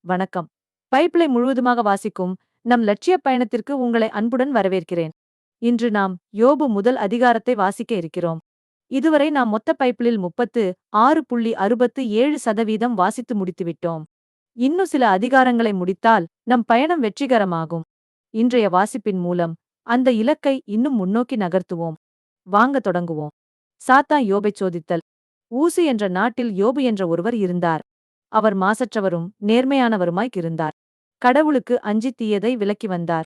வணக்கம். பைபிளை முழுவதுமாக வாசிக்கும் நம் லட்சிய பயணத்திற்கு உங்களை அன்புடன் வரவேற்கிறேன். இன்று நாம் யோபு முதல் அதிகாரத்தை வாசிக்க இருக்கிறோம். இதுவரை நாம் மொத்த பைபிளில் 36.67% வாசித்து முடித்துவிட்டோம். இன்னும் சில அதிகாரங்களை முடித்தால் நம் பயணம் வெற்றிகரமாகும். இன்றைய வாசிப்பின் மூலம் அந்த இலக்கை இன்னும் முன்னோக்கி நகர்த்துவோம். வாங்க தொடங்குவோம். சாத்தான் யோபைச் சோதித்தல். ஊசு என்ற நாட்டில் யோபு என்ற ஒருவர் இருந்தார். அவர் மாசற்றவரும் நேர்மையானவருமாய் இருந்தார். கடவுளுக்கு அஞ்சி தீயதை விலக்கி வந்தார்.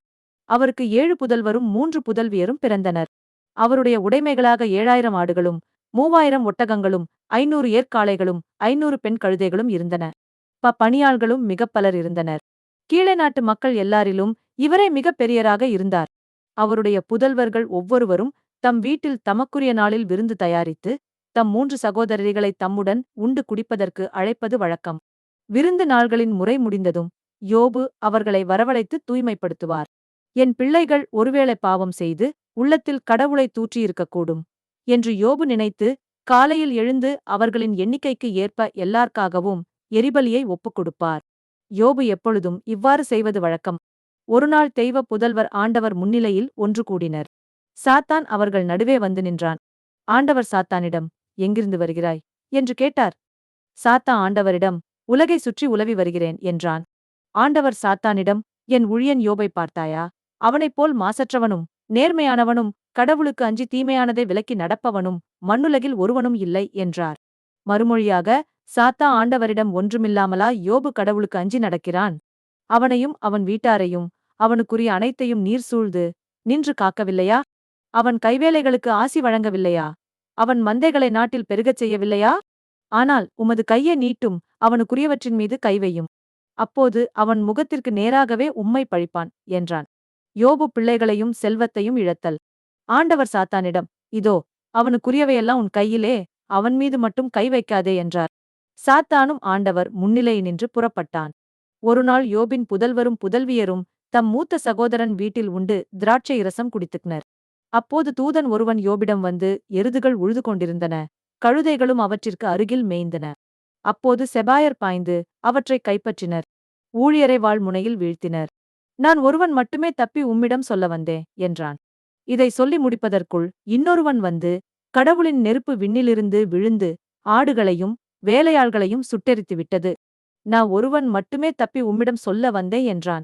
அவருக்கு 7 புதல்வரும் 3 புதல்வியரும் பிறந்தனர். அவருடைய உடைமைகளாக 7000 ஆடுகளும் 3000 ஒட்டகங்களும் 500 ஏர்க்காளைகளும் 500 பெண் கழுதைகளும் இருந்தன. பணியாள்களும் மிகப் பலர் இருந்தனர். கீழே நாட்டு மக்கள் எல்லாரிலும் இவரே மிகப் பெரியராக இருந்தார். அவருடைய புதல்வர்கள் ஒவ்வொருவரும் தம் வீட்டில் தமக்குரிய நாளில் விருந்து தயாரித்து தம் 3 சகோதரர்களை தம்முடன் உண்டு குடிப்பதற்கு அழைப்பது வழக்கம். விருந்து நாள்களின் முறை முடிந்ததும் யோபு அவர்களை வரவழைத்து தூய்மைப்படுத்துவார். என் பிள்ளைகள் ஒருவேளை பாவம் செய்து உள்ளத்தில் கடவுளை தூற்றியிருக்கக்கூடும் என்று யோபு நினைத்து காலையில் எழுந்து அவர்களின் எண்ணிக்கைக்கு ஏற்ப எல்லார்க்காகவும் எரிபலியை ஒப்புக் கொடுப்பார். யோபு எப்பொழுதும் இவ்வாறு செய்வது வழக்கம். ஒருநாள் தெய்வ புதல்வர் ஆண்டவர் முன்னிலையில் ஒன்று கூடினர். சாத்தான் அவர்கள் நடுவே வந்து நின்றான். ஆண்டவர் சாத்தானிடம், எங்கிருந்து வருகிறாய் என்று கேட்டார். சாத்தா ஆண்டவரிடம், உலகை சுற்றி உலவி வருகிறேன் என்றான். ஆண்டவர் சாத்தானிடம், என் ஊழியன் யோபை பார்த்தாயா? அவனைப் போல் மாசற்றவனும் நேர்மையானவனும் கடவுளுக்கு அஞ்சி தீமையானதை விலக்கி நடப்பவனும் மண்ணுலகில் ஒருவனும் இல்லை என்றார். மறுமொழியாக சாத்தா ஆண்டவரிடம், ஒன்றுமில்லாமலா யோபு கடவுளுக்கு அஞ்சி நடக்கிறான்? அவனையும் அவன் வீட்டாரையும் அவனுக்குரிய அனைத்தையும் நீர் சூழ்ந்து நின்று காக்கவில்லையா? அவன் கைவேலைகளுக்கு ஆசி வழங்கவில்லையா? அவன் மந்தைகளை நாட்டில் பெருகச் செய்யவில்லையா? ஆனால் உமது கையை நீட்டும், அவனுக்குரியவற்றின் மீது கைவையும். அப்போது அவன் முகத்திற்கு நேராகவே உம்மை பழிப்பான் என்றான். யோபு பிள்ளைகளையும் செல்வத்தையும் இழத்தல். ஆண்டவர் சாத்தானிடம், இதோ அவனுக்குரியவையெல்லாம் உன் கையிலே, அவன் மீது மட்டும் கை வைக்காதே என்றார். சாத்தானும் ஆண்டவர் முன்னிலை நின்று புறப்பட்டான். ஒருநாள் யோபின் புதல்வரும் புதல்வியரும் தம் மூத்த சகோதரன் வீட்டில் உண்டு திராட்சை இரசம் குடித்துக்னர். அப்போது தூதன் ஒருவன் யோபிடம் வந்து, எருதுகள் உழுது கொண்டிருந்தன, கழுதைகளும் அவற்றிற்கு அருகில் மேய்ந்தன. அப்போது செபாயர் பாய்ந்து அவற்றை கைப்பற்றினர். ஊழியரை வாழ்முனையில் வீழ்த்தினர். நான் ஒருவன் மட்டுமே தப்பி உம்மிடம் சொல்ல வந்தேன் என்றான். இதை சொல்லி முடிப்பதற்குள் இன்னொருவன் வந்து, கடவுளின் நெருப்பு விண்ணிலிருந்து விழுந்து ஆடுகளையும் வேலையாள்களையும் சுட்டெரித்து விட்டது. நான் ஒருவன் மட்டுமே தப்பி உம்மிடம் சொல்ல வந்தேன் என்றான்.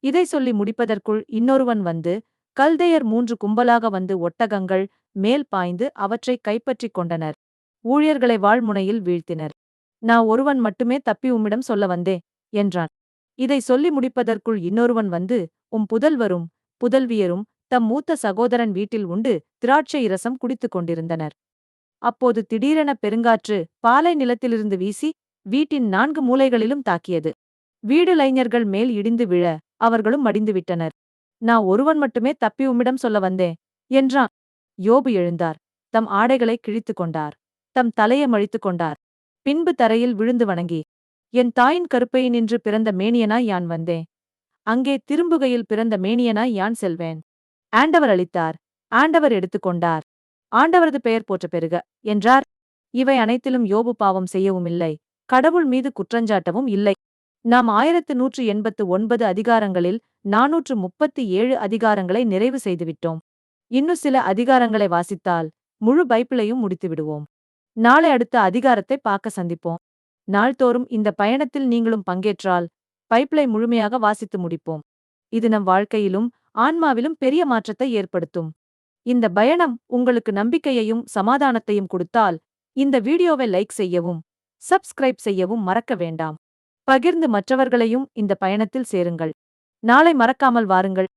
இதை சொல்லி முடிப்பதற்குள் இன்னொருவன் வந்து, கல்தேயர் 3 கும்பலாக வந்து ஒட்டகங்கள் மேல் பாய்ந்து அவற்றை கைப்பற்றிக் கொண்டனர். ஊழியர்களை வாழ்முனையில் வீழ்த்தினர். நான் ஒருவன் மட்டுமே தப்பி உம்மிடம் சொல்ல வந்தேன் என்றான். இதை சொல்லி முடிப்பதற்குள் இன்னொருவன் வந்து, உம் புதல்வரும் புதல்வியரும் தம் மூத்த சகோதரன் வீட்டில் உண்டு திராட்சை இரசம் குடித்துக் கொண்டிருந்தனர். அப்போது திடீரென பெருங்காற்று பாலை நிலத்திலிருந்து வீசி வீட்டின் 4 மூலைகளிலும் தாக்கியது. வீடு இளைஞர்கள் மேல் இடிந்து விழ அவர்களும் மடிந்துவிட்டனர். நான் ஒருவன் மட்டுமே தப்பி உம்மிடம் சொல்ல வந்தேன் என்றான். யோபு எழுந்தார். தம் ஆடைகளை கிழித்துக் கொண்டார். தம் தலையை மழித்துக் கொண்டார். பின்பு தரையில் விழுந்து வணங்கி, என் தாயின் கருப்பையினின்று பிறந்த மேனியனாய் யான் வந்தேன். அங்கே திரும்புகையில் பிறந்த மேனியனாய் யான் செல்வேன். ஆண்டவர் அளித்தார், ஆண்டவர் எடுத்துக்கொண்டார். ஆண்டவரது பெயர் போற்ற பெறுக என்றார். இவை அனைத்திலும் யோபு பாவம் செய்யவும் இல்லை, கடவுள் மீது குற்றஞ்சாட்டவும் இல்லை. நாம் 1189 அதிகாரங்களில் 437 அதிகாரங்களை நிறைவு செய்துவிட்டோம். இன்னும் சில அதிகாரங்களை வாசித்தால் முழு பைபிளையும் முடித்துவிடுவோம். நாளை அடுத்த அதிகாரத்தை பார்க்க சந்திப்போம். நாள்தோறும் இந்த பயணத்தில் நீங்களும் பங்கேற்றால் பைபிளை முழுமையாக வாசித்து முடிப்போம். இது நம் வாழ்க்கையிலும் ஆன்மாவிலும் பெரிய மாற்றத்தை ஏற்படுத்தும். இந்த பயணம் உங்களுக்கு நம்பிக்கையையும் சமாதானத்தையும் கொடுத்தால் இந்த வீடியோவை லைக் செய்யவும் சப்ஸ்கிரைப் செய்யவும் மறக்க வேண்டாம். பகிர்ந்து மற்றவர்களையும் இந்த பயணத்தில் சேருங்கள். நாளை மறக்காமல் வாருங்கள்.